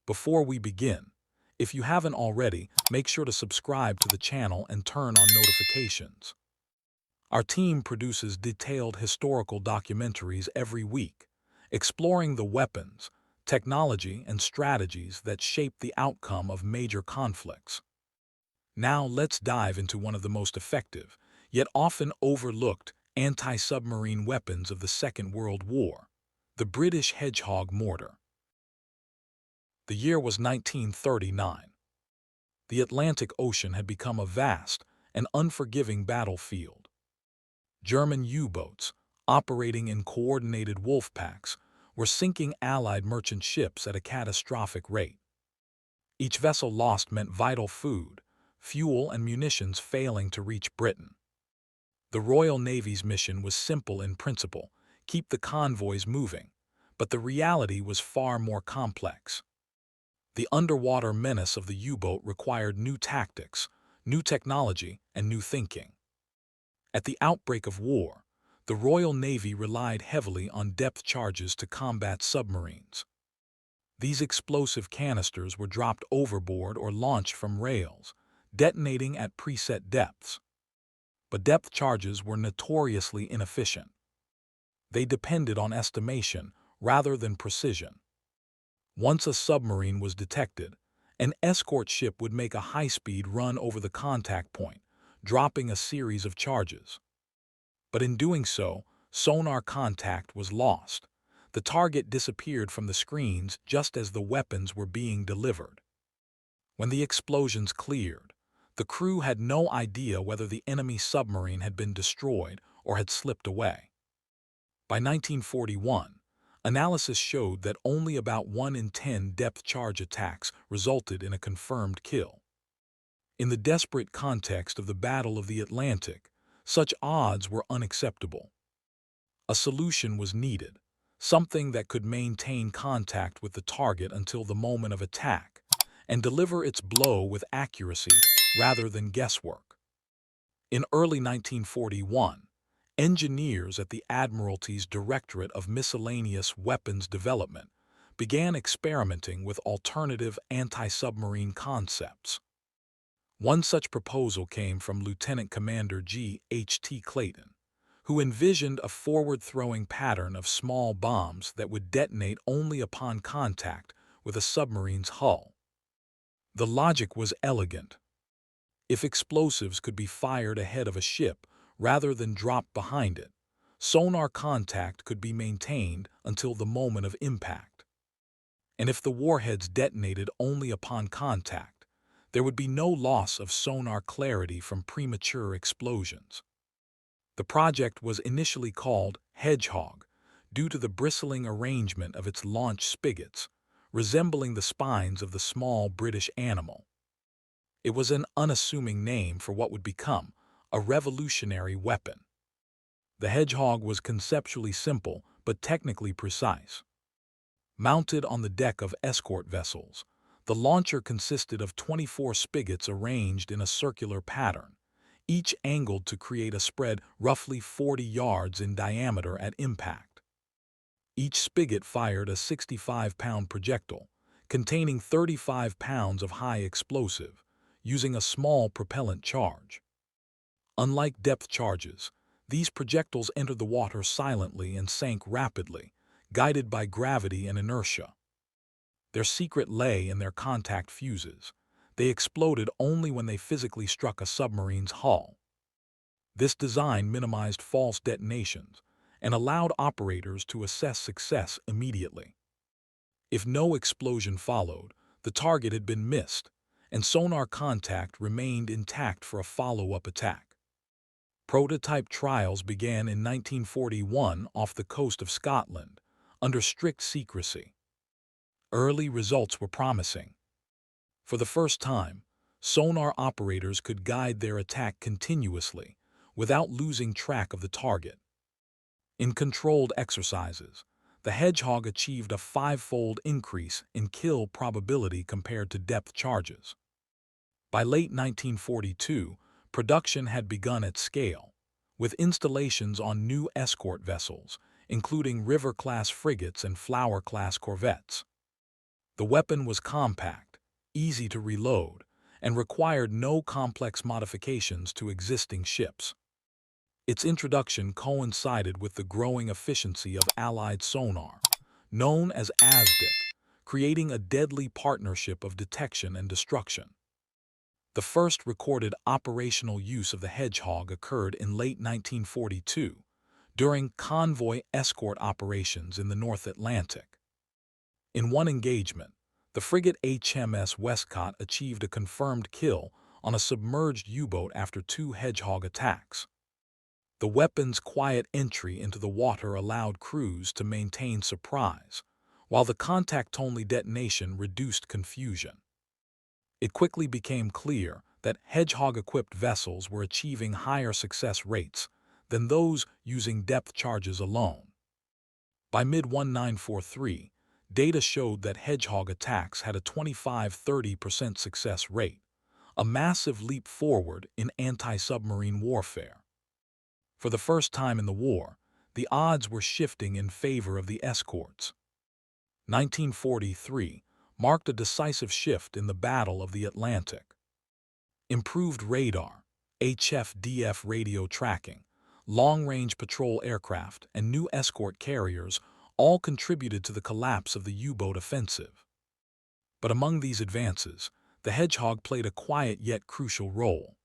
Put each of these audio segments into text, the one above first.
Before we begin, if you haven't already, make sure to subscribe to the channel and turn on notifications. Our team produces detailed historical documentaries every week, exploring the weapons, technology, and strategies that shape the outcome of major conflicts. Now let's dive into one of the most effective, yet often overlooked, anti-submarine weapons of the Second World War, the British Hedgehog mortar. The year was 1939. The Atlantic Ocean had become a vast and unforgiving battlefield. German U-boats, operating in coordinated wolf packs, were sinking Allied merchant ships at a catastrophic rate. Each vessel lost meant vital food, fuel, and munitions failing to reach Britain. The Royal Navy's mission was simple in principle: keep the convoys moving, but the reality was far more complex. The underwater menace of the U-boat required new tactics, new technology, and new thinking. At the outbreak of war, the Royal Navy relied heavily on depth charges to combat submarines. These explosive canisters were dropped overboard or launched from rails, detonating at preset depths. But depth charges were notoriously inefficient. They depended on estimation rather than precision. Once a submarine was detected, an escort ship would make a high-speed run over the contact point, dropping a series of charges. But in doing so, sonar contact was lost. The target disappeared from the screens just as the weapons were being delivered. When the explosions cleared, the crew had no idea whether the enemy submarine had been destroyed or had slipped away. By 1941, analysis showed that only about 1 in 10 depth charge attacks resulted in a confirmed kill. In the desperate context of the Battle of the Atlantic, such odds were unacceptable. A solution was needed, something that could maintain contact with the target until the moment of attack and deliver its blow with accuracy rather than guesswork. In early 1941, engineers at the Admiralty's Directorate of Miscellaneous Weapons Development began experimenting with alternative anti-submarine concepts. One such proposal came from Lieutenant Commander G.H.T. Clayton, who envisioned a forward-throwing pattern of small bombs that would detonate only upon contact with a submarine's hull. The logic was elegant. If explosives could be fired ahead of a ship rather than dropped behind it, sonar contact could be maintained until the moment of impact. And if the warheads detonated only upon contact, there would be no loss of sonar clarity from premature explosions. The project was initially called Hedgehog due to the bristling arrangement of its launch spigots, resembling the spines of the small British animal. It was an unassuming name for what would become a revolutionary weapon. The Hedgehog was conceptually simple but technically precise. Mounted on the deck of escort vessels, the launcher consisted of 24 spigots arranged in a circular pattern, each angled to create a spread roughly 40 yards in diameter at impact. Each spigot fired a 65-pound projectile, containing 35 pounds of high explosive, using a small propellant charge. Unlike depth charges, these projectiles entered the water silently and sank rapidly, guided by gravity and inertia. Their secret lay in their contact fuses. They exploded only when they physically struck a submarine's hull. This design minimized false detonations and allowed operators to assess success immediately. If no explosion followed, the target had been missed, and sonar contact remained intact for a follow-up attack. Prototype trials began in 1941 off the coast of Scotland, under strict secrecy. Early results were promising. For the first time, sonar operators could guide their attack continuously, without losing track of the target. In controlled exercises, the Hedgehog achieved a 5-fold increase in kill probability compared to depth charges. By late 1942, production had begun at scale, with installations on new escort vessels, including River-class frigates and Flower-class corvettes. The weapon was compact, easy to reload, and required no complex modifications to existing ships. Its introduction coincided with the growing efficiency of Allied sonar, known as ASDIC, creating a deadly partnership of detection and destruction. The first recorded operational use of the Hedgehog occurred in late 1942, during convoy escort operations in the North Atlantic. In one engagement, the frigate HMS Westcott achieved a confirmed kill on a submerged U-boat after 2 Hedgehog attacks. The weapon's quiet entry into the water allowed crews to maintain surprise, while the contact-only detonation reduced confusion. It quickly became clear that Hedgehog-equipped vessels were achieving higher success rates than those using depth charges alone. By mid-1943, data showed that Hedgehog attacks had a 25–30% success rate, a massive leap forward in anti-submarine warfare. For the first time in the war, the odds were shifting in favor of the escorts. 1943 marked a decisive shift in the Battle of the Atlantic. Improved radar, HFDF radio tracking, long-range patrol aircraft, and new escort carriers all contributed to the collapse of the U-boat offensive. But among these advances, the Hedgehog played a quiet yet crucial role.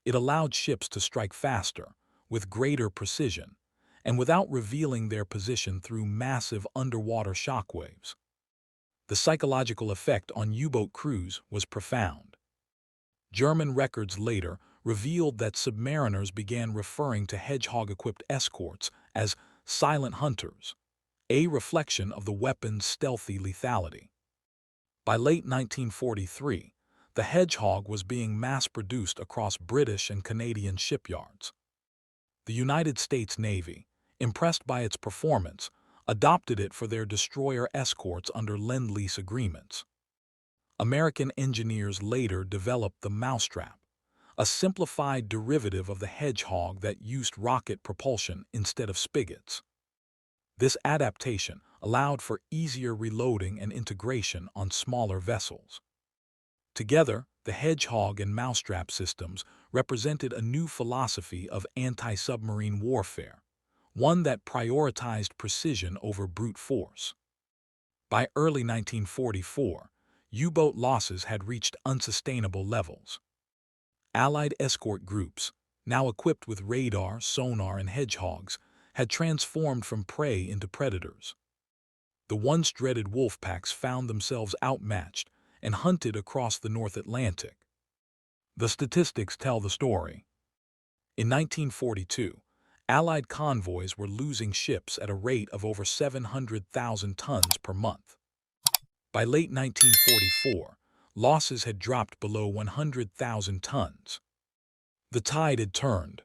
It allowed ships to strike faster, with greater precision, and without revealing their position through massive underwater shockwaves. The psychological effect on U-boat crews was profound. German records later revealed that submariners began referring to Hedgehog-equipped escorts as silent hunters, a reflection of the weapon's stealthy lethality. By late 1943, the Hedgehog was being mass-produced across British and Canadian shipyards. The United States Navy, impressed by its performance, adopted it for their destroyer escorts under Lend-Lease agreements. American engineers later developed the Mousetrap, a simplified derivative of the Hedgehog that used rocket propulsion instead of spigots. This adaptation allowed for easier reloading and integration on smaller vessels. Together, the Hedgehog and Mousetrap systems represented a new philosophy of anti-submarine warfare, one that prioritized precision over brute force. By early 1944, U-boat losses had reached unsustainable levels. Allied escort groups, now equipped with radar, sonar, and Hedgehogs, had transformed from prey into predators. The once dreaded wolf packs found themselves outmatched and hunted across the North Atlantic. The statistics tell the story. In 1942, Allied convoys were losing ships at a rate of over 700,000 tons per month. By late 1944, losses had dropped below 100,000 tons. The tide had turned.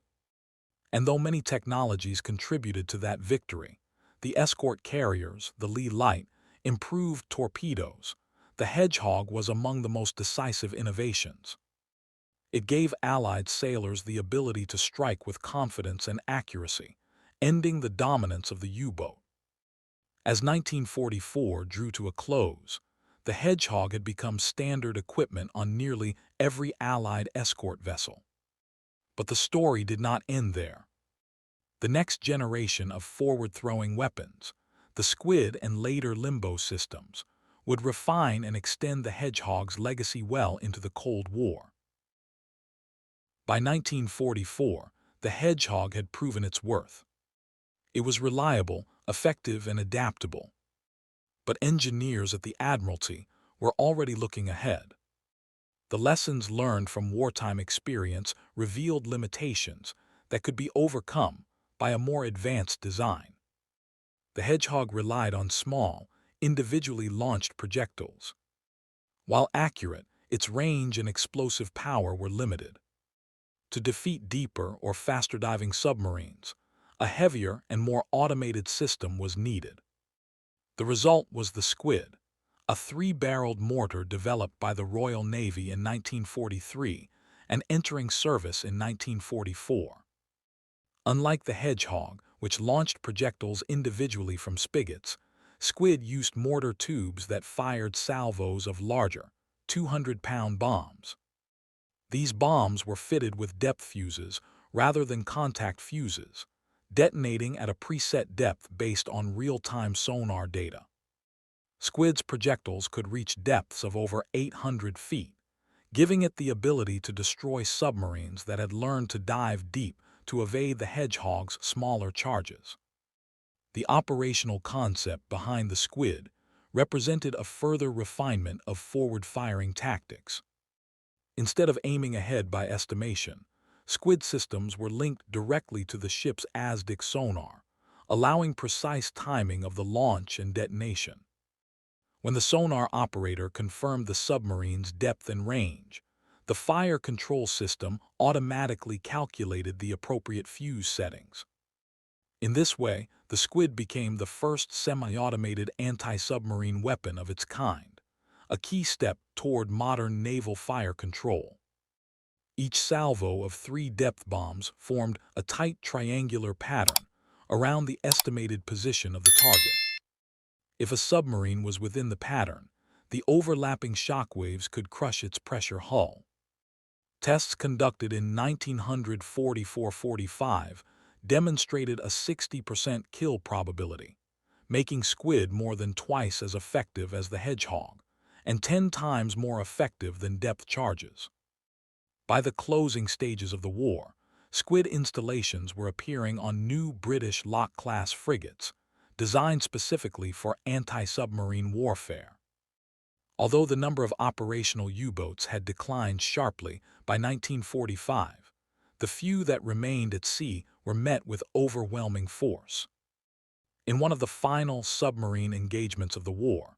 And though many technologies contributed to that victory, the escort carriers, the Lee Light, improved torpedoes, the Hedgehog was among the most decisive innovations. It gave Allied sailors the ability to strike with confidence and accuracy, ending the dominance of the U-boat. As 1944 drew to a close, the Hedgehog had become standard equipment on nearly every Allied escort vessel. But the story did not end there. The next generation of forward-throwing weapons, the Squid and later Limbo systems, would refine and extend the Hedgehog's legacy well into the Cold War. By 1944, the Hedgehog had proven its worth. It was reliable, effective, and adaptable. But engineers at the Admiralty were already looking ahead. The lessons learned from wartime experience revealed limitations that could be overcome by a more advanced design. The Hedgehog relied on small, individually launched projectiles. While accurate, its range and explosive power were limited. To defeat deeper or faster-diving submarines, a heavier and more automated system was needed. The result was the Squid, a 3-barreled mortar developed by the Royal Navy in 1943 and entering service in 1944. Unlike the Hedgehog, which launched projectiles individually from spigots, Squid used mortar tubes that fired salvos of larger, 200-pound bombs. These bombs were fitted with depth fuses rather than contact fuses, detonating at a preset depth based on real-time sonar data. Squid's projectiles could reach depths of over 800 feet, giving it the ability to destroy submarines that had learned to dive deep to evade the Hedgehog's smaller charges. The operational concept behind the Squid represented a further refinement of forward-firing tactics. Instead of aiming ahead by estimation, Squid systems were linked directly to the ship's ASDIC sonar, allowing precise timing of the launch and detonation. When the sonar operator confirmed the submarine's depth and range, the fire control system automatically calculated the appropriate fuse settings. In this way, the Squid became the first semi-automated anti-submarine weapon of its kind, a key step toward modern naval fire control. Each salvo of 3 depth bombs formed a tight triangular pattern around the estimated position of the target. If a submarine was within the pattern, the overlapping shockwaves could crush its pressure hull. Tests conducted in 1944-45 demonstrated a 60% kill probability, making Squid more than twice as effective as the Hedgehog, and 10 times more effective than depth charges. By the closing stages of the war, Squid installations were appearing on new British Loch-class frigates, designed specifically for anti-submarine warfare. Although the number of operational U-boats had declined sharply by 1945, the few that remained at sea were met with overwhelming force. In one of the final submarine engagements of the war,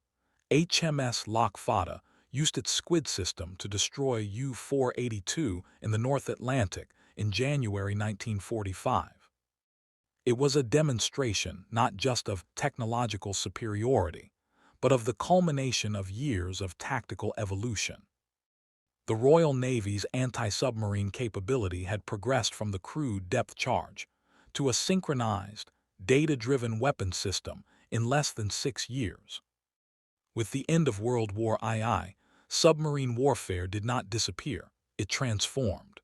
HMS Loch Fata used its Squid system to destroy U-482 in the North Atlantic in January 1945. It was a demonstration not just of technological superiority, but of the culmination of years of tactical evolution. The Royal Navy's anti-submarine capability had progressed from the crude depth charge to a synchronized, data-driven weapon system in less than 6 years. With the end of World War II, submarine warfare did not disappear, it transformed.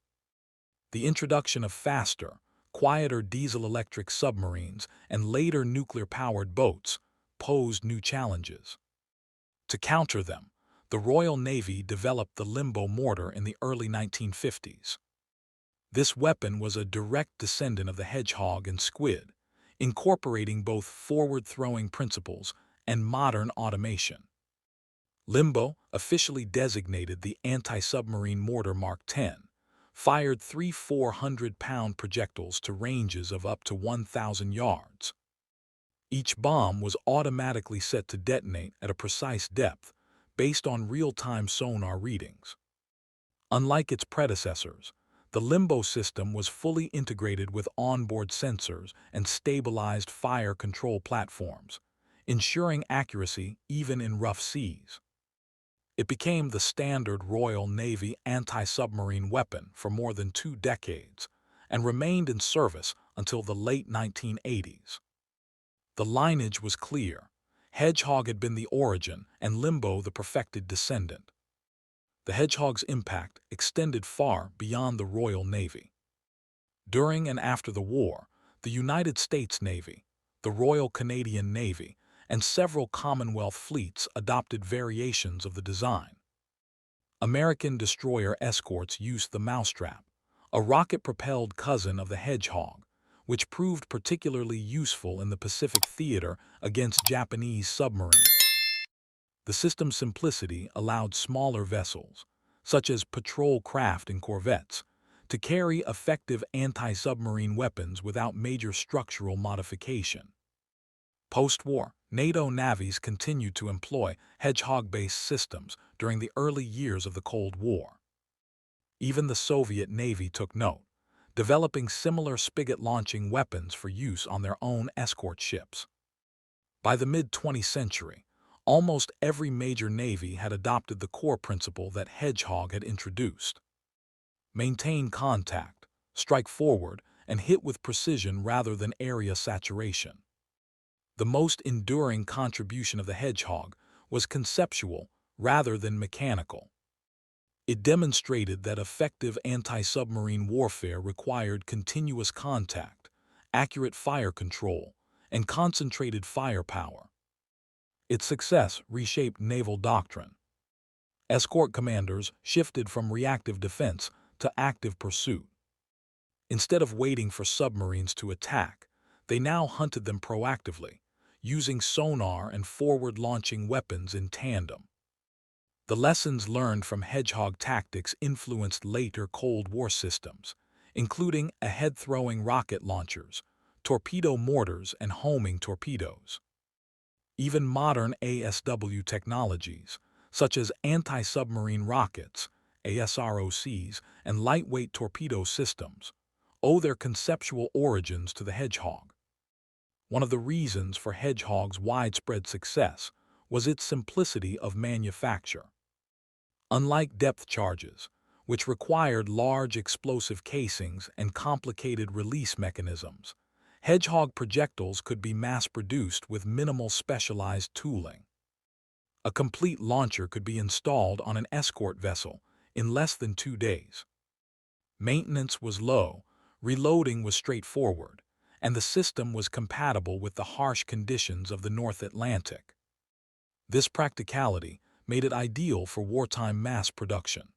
The introduction of faster, quieter diesel-electric submarines and later nuclear-powered boats posed new challenges. To counter them, the Royal Navy developed the Limbo mortar in the early 1950s. This weapon was a direct descendant of the Hedgehog and Squid, incorporating both forward-throwing principles and modern automation. Limbo, officially designated the anti-submarine mortar Mark 10, fired 3 400-pound projectiles to ranges of up to 1,000 yards. Each bomb was automatically set to detonate at a precise depth based on real-time sonar readings. Unlike its predecessors, the Limbo system was fully integrated with onboard sensors and stabilized fire control platforms, ensuring accuracy even in rough seas. It became the standard Royal Navy anti-submarine weapon for more than 2 decades and remained in service until the late 1980s. The lineage was clear. Hedgehog had been the origin and Limbo the perfected descendant. The Hedgehog's impact extended far beyond the Royal Navy. During and after the war, the United States Navy, the Royal Canadian Navy, and several Commonwealth fleets adopted variations of the design. American destroyer escorts used the Mousetrap, a rocket-propelled cousin of the Hedgehog, which proved particularly useful in the Pacific theater against Japanese submarines. The system's simplicity allowed smaller vessels, such as patrol craft and corvettes, to carry effective anti-submarine weapons without major structural modification. Post-war, NATO navies continued to employ Hedgehog-based systems during the early years of the Cold War. Even the Soviet Navy took note, developing similar spigot-launching weapons for use on their own escort ships. By the mid-20th century, almost every major navy had adopted the core principle that Hedgehog had introduced. Maintain contact, strike forward, and hit with precision rather than area saturation. The most enduring contribution of the Hedgehog was conceptual rather than mechanical. It demonstrated that effective anti-submarine warfare required continuous contact, accurate fire control, and concentrated firepower. Its success reshaped naval doctrine. Escort commanders shifted from reactive defense to active pursuit. Instead of waiting for submarines to attack, they now hunted them proactively, using sonar and forward-launching weapons in tandem. The lessons learned from Hedgehog tactics influenced later Cold War systems, including ahead-throwing rocket launchers, torpedo mortars, and homing torpedoes. Even modern ASW technologies, such as anti-submarine rockets, ASROCs, and lightweight torpedo systems, owe their conceptual origins to the Hedgehog. One of the reasons for Hedgehog's widespread success was its simplicity of manufacture. Unlike depth charges, which required large explosive casings and complicated release mechanisms, Hedgehog projectiles could be mass-produced with minimal specialized tooling. A complete launcher could be installed on an escort vessel in less than 2 days. Maintenance was low, reloading was straightforward, and the system was compatible with the harsh conditions of the North Atlantic. This practicality made it ideal for wartime mass production.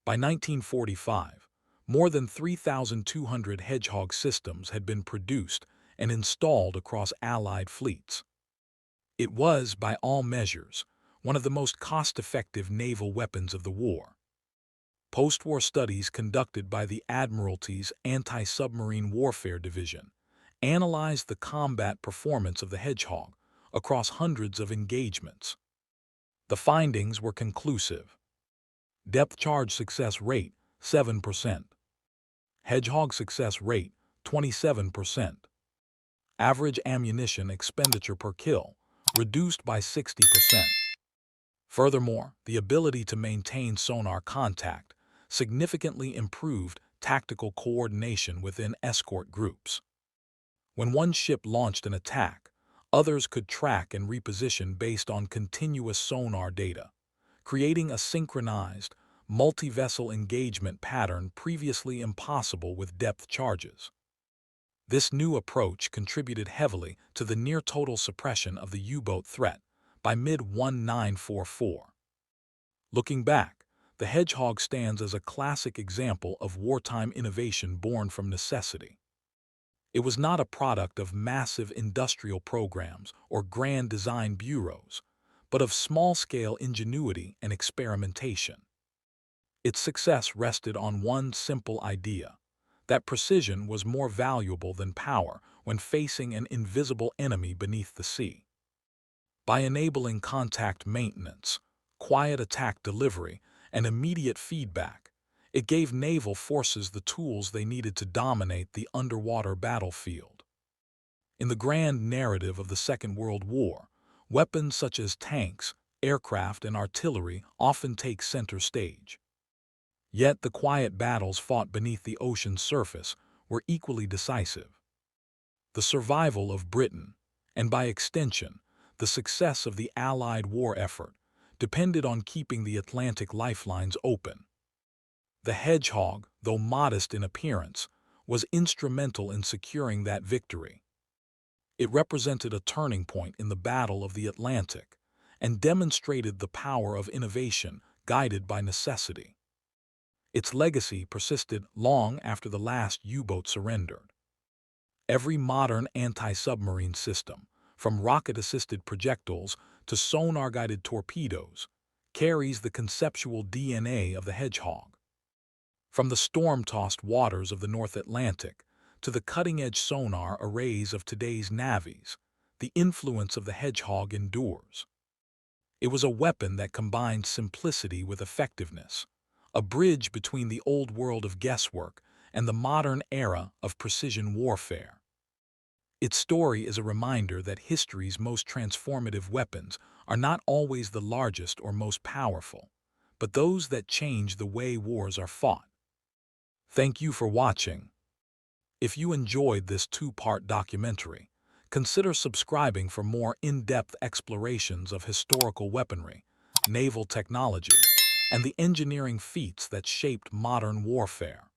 By 1945, more than 3,200 Hedgehog systems had been produced and installed across Allied fleets. It was, by all measures, one of the most cost-effective naval weapons of the war. Post-war studies conducted by the Admiralty's Anti-Submarine Warfare Division analyzed the combat performance of the Hedgehog across hundreds of engagements. The findings were conclusive. Depth charge success rate, 7%. Hedgehog success rate, 27%. Average ammunition expenditure per kill, reduced by 60%. Furthermore, the ability to maintain sonar contact significantly improved tactical coordination within escort groups. When one ship launched an attack, others could track and reposition based on continuous sonar data, creating a synchronized, multi-vessel engagement pattern previously impossible with depth charges. This new approach contributed heavily to the near-total suppression of the U-boat threat by mid-1944. Looking back, the Hedgehog stands as a classic example of wartime innovation born from necessity. It was not a product of massive industrial programs or grand design bureaus, but of small-scale ingenuity and experimentation. Its success rested on one simple idea: that precision was more valuable than power when facing an invisible enemy beneath the sea. By enabling contact maintenance, quiet attack delivery, and immediate feedback, it gave naval forces the tools they needed to dominate the underwater battlefield. In the grand narrative of the Second World War, weapons such as tanks, aircraft, and artillery often take center stage. Yet the quiet battles fought beneath the ocean's surface were equally decisive. The survival of Britain, and by extension, the success of the Allied war effort, depended on keeping the Atlantic lifelines open. The Hedgehog, though modest in appearance, was instrumental in securing that victory. It represented a turning point in the Battle of the Atlantic and demonstrated the power of innovation guided by necessity. Its legacy persisted long after the last U-boat surrendered. Every modern anti-submarine system, from rocket-assisted projectiles to sonar-guided torpedoes, carries the conceptual DNA of the Hedgehog. From the storm-tossed waters of the North Atlantic to the cutting-edge sonar arrays of today's navies, the influence of the Hedgehog endures. It was a weapon that combined simplicity with effectiveness, a bridge between the old world of guesswork and the modern era of precision warfare. Its story is a reminder that history's most transformative weapons are not always the largest or most powerful, but those that change the way wars are fought. Thank you for watching. If you enjoyed this 2-part documentary, Consider subscribing for more in-depth explorations of historical weaponry, naval technology, and the engineering feats that shaped modern warfare.